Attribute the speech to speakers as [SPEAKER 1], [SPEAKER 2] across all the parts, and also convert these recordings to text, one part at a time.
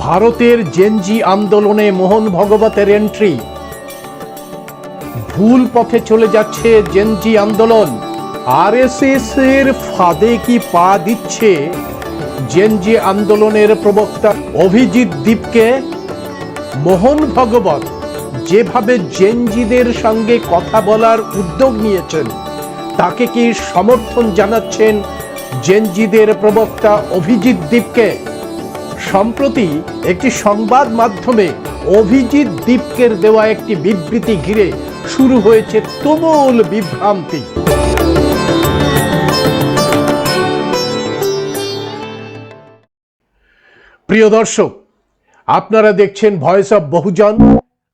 [SPEAKER 1] ভারতের জেনজি আন্দোলনে মোহন ভগবতের এন্ট্রি। ভুল পথে চলে যাচ্ছে জেনজি আন্দোলন। আরএসএস এর ফাঁদে কি পা দিচ্ছে জেনজি আন্দোলনের প্রবক্তা অভিজিৎ দীপকে? মোহন ভগবত যেভাবে জেনজিদের সঙ্গে কথা বলার উদ্যোগ নিয়েছেন, তাকে কি সমর্থন জানাচ্ছেন জেনজিদের প্রবক্তা অভিজিৎ দীপকে? সম্প্রতি একটি সংবাদ মাধ্যমে অভিজিৎ দীপকের দেওয়া একটি বিবৃতি ঘিরে শুরু হয়েছে তুমুল বিভ্রান্তি। প্রিয় দর্শক, আপনারা দেখছেন ভয়েস অফ বহুজন।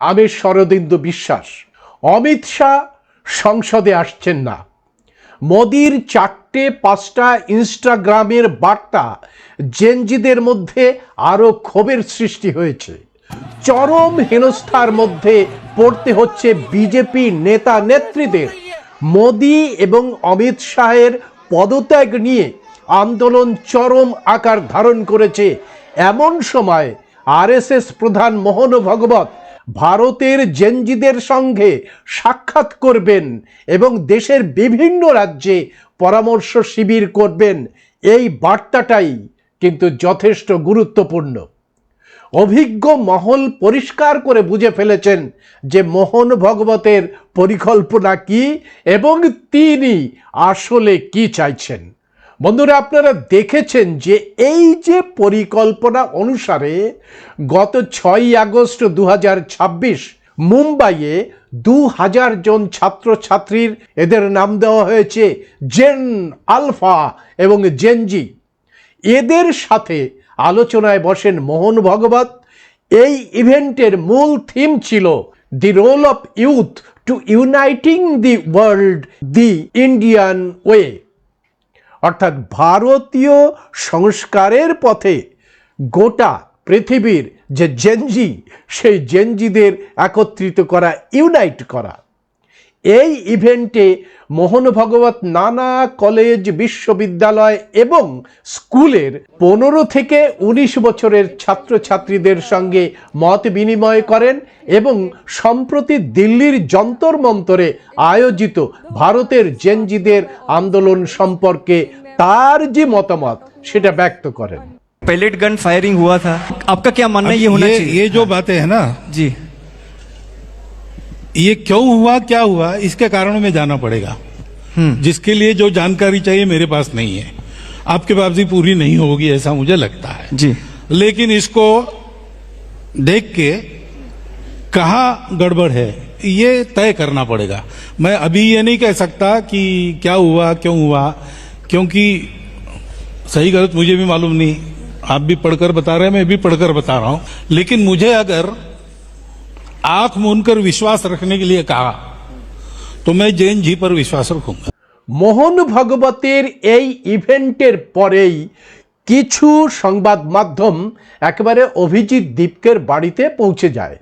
[SPEAKER 1] আমি শরদিন্দু বিশ্বাস। অমিত শাহ সংসদে আসছেন না। মোদির 4-5টা ইনস্টাগ্রামের বার্তা জেনজিদের মধ্যে আরো ক্ষোভের সৃষ্টি হয়েছে। চরম হেনস্থার মধ্যে পড়তে হচ্ছে বিজেপি নেতা নেত্রীদের। মোদি এবং অমিত শাহের পদত্যাগ নিয়ে আন্দোলন চরম আকার ধারণ করেছে। এমন সময় আরএসএস প্রধান মোহন ভগবত ভারতের জেনজিদের সঙ্গে সাক্ষাৎ করবেন এবং দেশের বিভিন্ন রাজ্যে পরামর্শ শিবির করবেন। এই বার্তাটাই কিন্তু যথেষ্ট গুরুত্বপূর্ণ। অভিজ্ঞ মহল পরিষ্কার করে বুঝে ফেলেছেন যে মোহন ভগবতের পরিকল্পনা কি এবং তিনি আসলে কি চাইছেন। বন্ধুরা, আপনারা দেখেছেন যে এই যে পরিকল্পনা অনুসারে গত 6ই আগস্ট 2026 মুম্বাইয়ে 2000 জন ছাত্রছাত্রীর এদের নাম দেওয়া হয়েছে জেন আলফা এবং জেনজি। এদের সাথে আলোচনায় বসেন মোহন ভগবত। এই ইভেন্টের মূল থিম ছিল the role of youth to uniting the world, the Indian way, অর্থাৎ ভারতীয় সংস্কারের পথে গোটা পৃথিবীর যে জেনজি, সেই জেনজিদের একত্রিত করা, ইউনাইট করা। এই ইভেন্টে মোহন ভগবত নানা কলেজ, বিশ্ববিদ্যালয় এবং স্কুলের 15 থেকে 19 বছরের ছাত্রছাত্রীদের সঙ্গে মত বিনিময় করেন এবং সম্প্রতি দিল্লির যন্তর মন্তরে আয়োজিত ভারতের জেনজিদের আন্দোলন সম্পর্কে তার যে মতামত সেটা ব্যক্ত করেন।
[SPEAKER 2] पैलेट गन फायरिंग हुआ था, आपका क्या मानना है? ये होना चाहिए?
[SPEAKER 3] ये जो बातें है ना
[SPEAKER 2] जी,
[SPEAKER 3] ये क्यों हुआ, क्या हुआ, इसके कारणों में जाना पड़ेगा, जिसके लिए जो जानकारी चाहिए मेरे पास नहीं है। आपके पास भी पूरी नहीं होगी ऐसा मुझे लगता है
[SPEAKER 2] जी।
[SPEAKER 3] लेकिन इसको देख के कहाँ गड़बड़ है ये तय करना पड़ेगा। मैं अभी ये नहीं कह सकता कि क्या हुआ, क्यों हुआ, क्योंकि सही गलत मुझे भी मालूम नहीं। आप भी पढ़कर बता रहे हैं, मैं भी पढ़कर बता रहा हूं। लेकिन मुझे अगर आंख मूंदकर विश्वास रखने के लिए कहा तो मैं जैन जी पर विश्वास रखूंगा।
[SPEAKER 1] মোহন ভগবতের এই ইভেন্টের পরেই কিছু সংবাদ মাধ্যম একেবারে অভিজিৎ দীপকের বাড়িতে পৌঁছে যায়।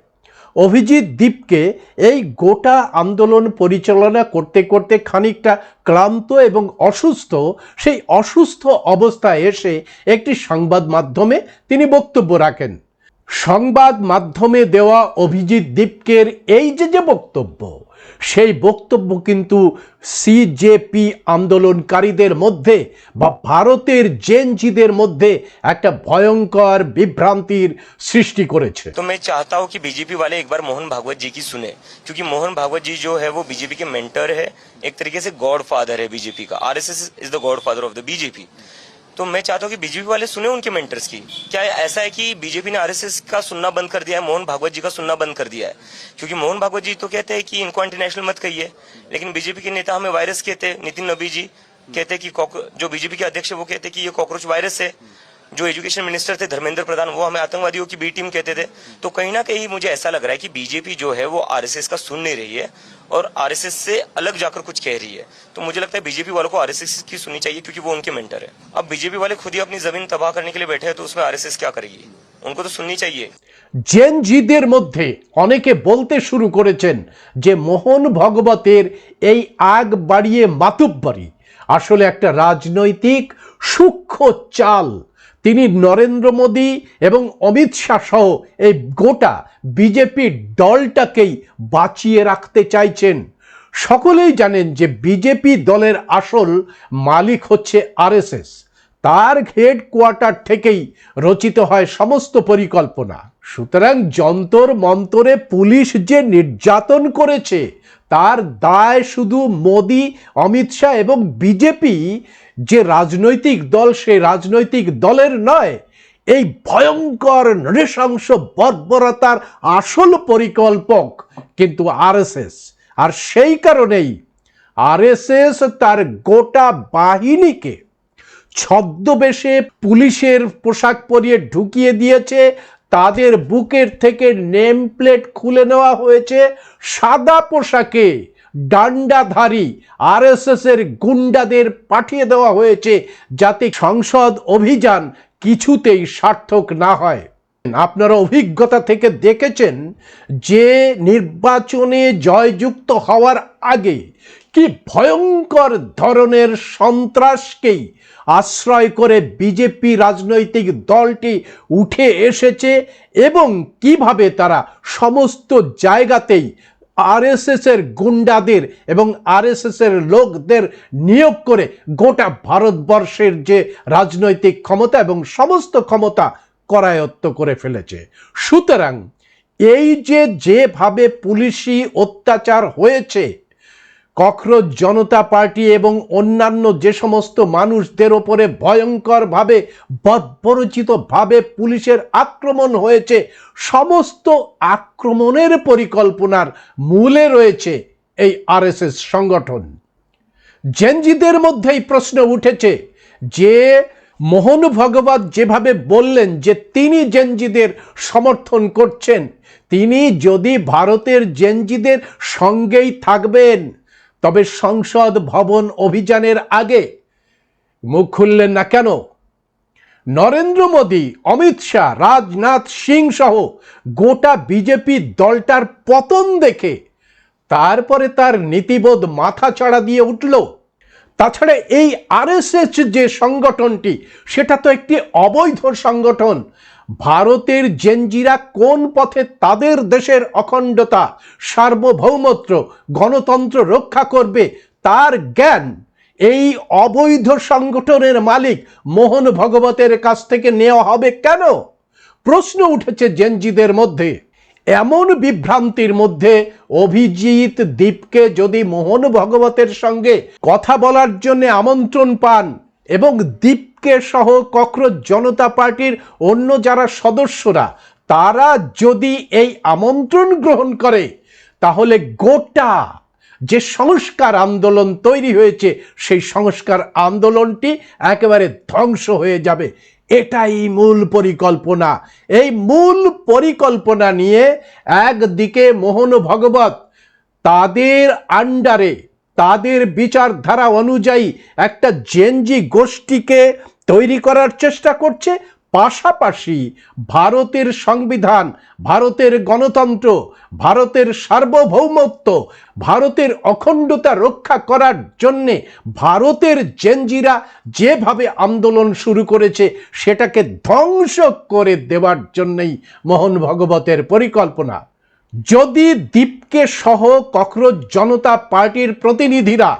[SPEAKER 1] অভিজিৎ দীপকে এই গোটা আন্দোলন পরিচালনা করতে করতে খানিকটা ক্লান্ত এবং অসুস্থ, সেই অসুস্থ অবস্থায় এসে একটি সংবাদ মাধ্যমে তিনি বক্তব্য রাখেন। সংবাদ মাধ্যমে দেওয়া অভিজিৎ দীপকের এই যে বক্তব্য, সেই বক্তব্য কিন্তু সিজেপি আন্দোলনকারীদের মধ্যে বা ভারতের জেনজিদের মধ্যে একটা ভয়ঙ্কর বিভ্রান্তির সৃষ্টি করেছে।
[SPEAKER 4] तो मैं चाहता हूं कि बीजेपी वाले एक बार मोहन भागवत जी की सुने, क्योंकि मोहन भागवत जी जो है वो बीजेपी के मेंटर है, एक तरीके से गॉड फादर है बीजेपी का। RSS is the God father of the BJP. तो मैं चाहता हूं कि बीजेपी वाले सुने उनके मेंटर्स की। क्या ऐसा है कि बीजेपी ने आरएसएस का सुनना बंद कर दिया है, मोहन भागवत जी का सुनना बंद कर दिया है? क्योंकि मोहन भागवत जी तो कहते हैं कि इनको इंटरनेशनल मत कहिए, लेकिन बीजेपी के नेता हमें वायरस कहते हैं। नितिन नबी जी कहते हैं कि जो बीजेपी के अध्यक्ष है वो कहते हैं कि ये कॉकरोच वायरस है। जो एजुकेशन मिनिस्टर थे धर्मेंद्र प्रधान, वो हमें आतंकवादियों की बी टीम कहते थे। तो कहीं ना कहीं मुझे ऐसा लग रहा है कि बीजेपी जो है वो आरएसएस का सुन नहीं रही है और आरएसएस से अलग जाकर कुछ कह रही है। तो मुझे लगता है बीजेपी वालों को आरएसएस की सुननी चाहिए, क्योंकि वो उनके मेंटर है। अब बीजेपी वाले खुद ही अपनी जमीन तबाह करने के लिए बैठे हैं, तो उसमें आरएसएस क्या करेगी? उनको तो सुननी चाहिए।
[SPEAKER 1] জেনজিদের মধ্যে অনেকে বলতে শুরু করেছেন যে মোহন ভগবতের এই আগ বাড়িয়ে মাতুব্বরি আসলে একটা রাজনৈতিক সূক্ষ্ম চাল। তিনি নরেন্দ্র মোদী এবং অমিত শাহ সহ এই গোটা বিজেপি দলটাকেই বাঁচিয়ে রাখতে চাইছেন। সকলেই জানেন যে বিজেপি দলের আসল মালিক হচ্ছে আরএসএস। তার হেডকোয়ার্টার থেকেই রচিত হয় সমস্ত পরিকল্পনা। সুতরাং যন্তর মন্তরে পুলিশ যে নির্যাতন করেছে তার দায় শুধু মোদী, অমিত শাহ এবং বিজেপি যে রাজনৈতিক দল, সেই রাজনৈতিক দলের নয়। এই ভয়ঙ্কর নৃশংস বর্বরতার আসল পরিকল্পক কিন্তু আরএসএস। আর সেই কারণেই আরএসএস তার গোটা বাহিনীকে ছদ্মবেশে পুলিশের পোশাক পরিয়ে ঢুকিয়ে দিয়েছে। তাদের বুকের থেকে নেম প্লেট খুলে নেওয়া হয়েছে। সাদা পোশাকে ডান্ডাধারী আরএসএস এর গুন্ডাদের পাঠিয়ে দেওয়া হয়েছে যাতে সংসদ অভিযান কিছুতেই সার্থক না হয়। আপনারা অভিজ্ঞতা থেকে দেখেছেন যে নির্বাচনে জয়যুক্ত হওয়ার আগে কি ভয়ঙ্কর ধরনের সন্ত্রাসকেই আশ্রয় করে বিজেপি রাজনৈতিক দলটি উঠে এসেছে এবং কিভাবে তারা সমস্ত জায়গাতেই আরএসএস এর গুন্ডাদের এবং আরএসএস এর লোকদের নিয়োগ করে গোটা ভারতবর্ষের যে রাজনৈতিক ক্ষমতা এবং সমস্ত ক্ষমতা করায়ত্ত করে ফেলেছে। সুতরাং এই যেভাবে পুলিশি অত্যাচার হয়েছে, ককরোচ জনতা পার্টি এবং অন্যান্য যে সমস্ত মানুষদের ওপরে ভয়ঙ্করভাবে বর্বরচিতভাবে পুলিশের আক্রমণ হয়েছে, সমস্ত আক্রমণের পরিকল্পনার মূলে রয়েছে এই আরএসএস সংগঠন। জেনজিদের মধ্যেই প্রশ্ন উঠেছে যে মোহন ভাগবত যেভাবে বললেন যে তিনি জেনজিদের সমর্থন করছেন, তিনি যদি ভারতের জেনজিদের সঙ্গেই থাকবেন তবে সংসদ ভবন অভিযানের আগে মুখ খুললেন না কেন? নরেন্দ্র মোদী, অমিত শাহ, রাজনাথ সিং সহ গোটা বিজেপি দলটার পতন দেখে তারপরে তার নীতিবোধ মাথা চাড়া দিয়ে উঠল। তাছাড়া এই আরএসএস যে সংগঠনটি, সেটা তো একটি অবৈধ সংগঠন। ভারতের জেনজিরা কোন পথে তাদের দেশের অখণ্ডতা, সার্বভৌমত্ব, গণতন্ত্র রক্ষা করবে তার জ্ঞান এই অবৈধ সংগঠনের মালিক মোহন ভাগবতের কাছ থেকে নেওয়া হবে কেন? প্রশ্ন উঠেছে জেনজিদের মধ্যে। এমন বিভ্রান্তির মধ্যে অভিজিৎ দীপকে যদি মোহন ভাগবতের সঙ্গে কথা বলার জন্য আমন্ত্রণ পান এবং দীপকে সহ ককরোচ জনতা পার্টির অন্য যারা সদস্যরা তারা যদি এই আমন্ত্রণ গ্রহণ করে, তাহলে গোটা যে সংস্কার আন্দোলন তৈরি হয়েছে সেই সংস্কার আন্দোলনটি একেবারে ধ্বংস হয়ে যাবে। এটাই মূল পরিকল্পনা। এই মূল পরিকল্পনা নিয়ে একদিকে মোহন ভাগবত তাদের আন্ডারে, তাদের বিচারধারা অনুযায়ী একটা জেনজি গোষ্ঠীকে তৈরি করার চেষ্টা করছে, পাশাপাশি ভারতের সংবিধান, ভারতের গণতন্ত্র, ভারতের সার্বভৌমত্ব, ভারতের অখণ্ডতা রক্ষা করার জন্যে ভারতের জেনজিরা যেভাবে আন্দোলন শুরু করেছে সেটাকে ধ্বংস করে দেওয়ার জন্যই মোহন ভাগবতের পরিকল্পনা। যদি দীপকে সহ ককরোচ জনতা পার্টির প্রতিনিধিরা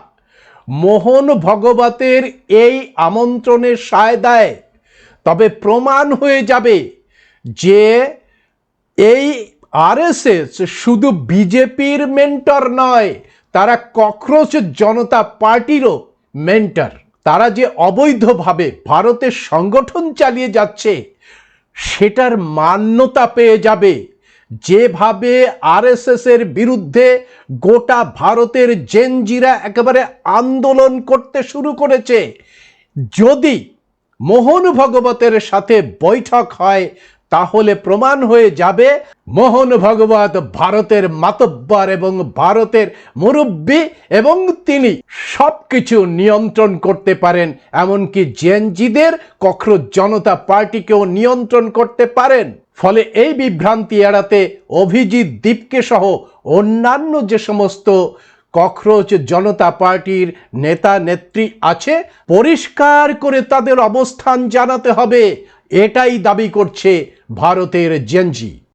[SPEAKER 1] মোহন ভাগবতের এই আমন্ত্রণে সায় দেয়, তবে প্রমাণ হয়ে যাবে যে এই আরএসএস শুধু বিজেপির মেন্টর নয়, তারা ককরোচ জনতা পার্টিরও মেন্টর। তারা যে অবৈধভাবে ভারতের সংগঠন চালিয়ে যাচ্ছে সেটার মান্যতা পেয়ে যাবে। যেভাবে আরএসএস এর বিরুদ্ধে গোটা ভারতের জেনজিরা একেবারে আন্দোলন করতে শুরু করেছে, যদি মোহন ভাগবতের সাথে বৈঠক হয় তাহলে প্রমাণ হয়ে যাবে মোহন ভাগবত ভারতের মাতব্বর এবং ভারতের মুরব্বী এবং তিনি সবকিছু নিয়ন্ত্রণ করতে পারেন, এমনকি জেনজিদের ককরোচ জনতা পার্টিকেও নিয়ন্ত্রণ করতে পারেন। ফলে এই বিভ্রান্তি এড়াতে অভিজিৎ দীপকে সহ অন্যান্য যে সমস্ত ককরোচ জনতা পার্টির নেতা নেত্রী আছে, পরিষ্কার করে তাদের অবস্থান জানাতে হবে। এটাই দাবি করছে ভারতের জেনজি।